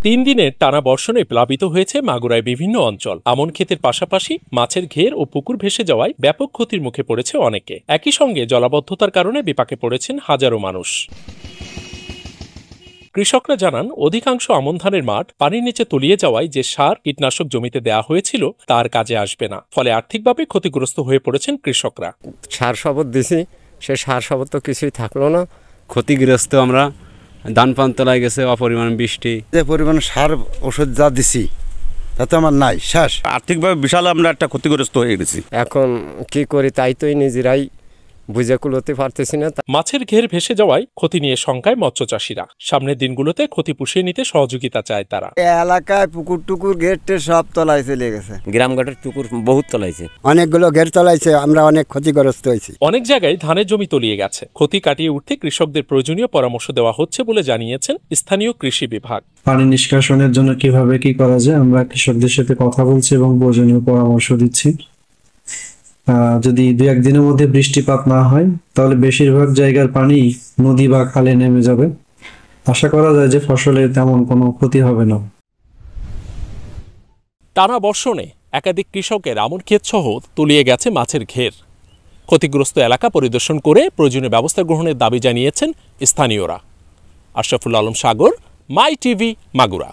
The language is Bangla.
তিন দিনের টানা বর্ষণে প্লাবিত হয়েছে মাগুরায় বিভিন্ন অঞ্চল। আমন ক্ষেতের পাশাপাশি মাছের ঘের ও পুকুর ভেসে যাওয়ায় ব্যাপক ক্ষতির মুখে পড়েছে অনেকে। একই সঙ্গে জলাবদ্ধতার কারণে বিপাকে পড়েছেন হাজারো মানুষ। কৃষকরা জানান, অধিকাংশ আমন ধানের মাঠ পানির নিচে তলিয়ে যাওয়ায় যে সার কীটনাশক জমিতে দেওয়া হয়েছিল তার কাজে আসবে না। ফলে আর্থিকভাবে ক্ষতিগ্রস্ত হয়ে পড়েছেন কৃষকরা। সার শবদ দিছি, সে সার শবদ তো কিছুই থাকলো না, ক্ষতিগ্রস্ত আমরা। ধান পান তোলায় গেছে, অপরিমাণ বৃষ্টি, যে পরিমাণ সার ওষুধ যা দিছি তাতে আমার নাই, শেষ। আর্থিকভাবে বিশাল আমরা একটা ক্ষতিগ্রস্ত হয়ে গেছি। এখন কি করি তাই তো নিজেরাই বুঝে কুলোতে পারতেছি না। মাছের ঘের ভেসে যাওয়ায় ক্ষতি নিয়ে শঙ্কায় মৎস্যচাষীরা। সামনের দিনগুলোতে ক্ষতি পুষিয়ে নিতে সহযোগিতা চায় তারা। এলাকায় পুকুর টুকুর ঘেরটে সব তলায় চলে গেছে, গ্রামঘাটের পুকুর বহুত তলাইছে, অনেকগুলো ঘের তলাইছে, আমরা অনেক ক্ষতিগ্রস্ত হয়েছি। অনেক জায়গায় ধানের জমি তলিয়ে গেছে। ক্ষতি কাটিয়ে উঠতে কৃষকদের প্রয়োজনীয় পরামর্শ দেওয়া হচ্ছে বলে জানিয়েছেন স্থানীয় কৃষি বিভাগ। পানি নিষ্কাশনের জন্য কিভাবে কি করা যায় আমরা কৃষকদের সাথে কথা বলছি এবং প্রয়োজনীয় পরামর্শ দিচ্ছি। যদি 2-1 দিনের মধ্যে বৃষ্টিপাত না হয় তাহলে বেশিরভাগ জায়গার পানি নদী বা খালে নেমে যাবে। আশা করা যায় যে ফসলের তেমন কোনো ক্ষতি হবে না। টানা বর্ষণে একাধিক কৃষকের আমন ক্ষেত সহ তলিয়ে গেছে মাছের ঘের। ক্ষতিগ্রস্ত এলাকা পরিদর্শন করে প্রয়োজনীয় ব্যবস্থা গ্রহণের দাবি জানিয়েছেন স্থানীয়রা। আশরাফুল আলম সাগর, মাই টিভি, মাগুরা।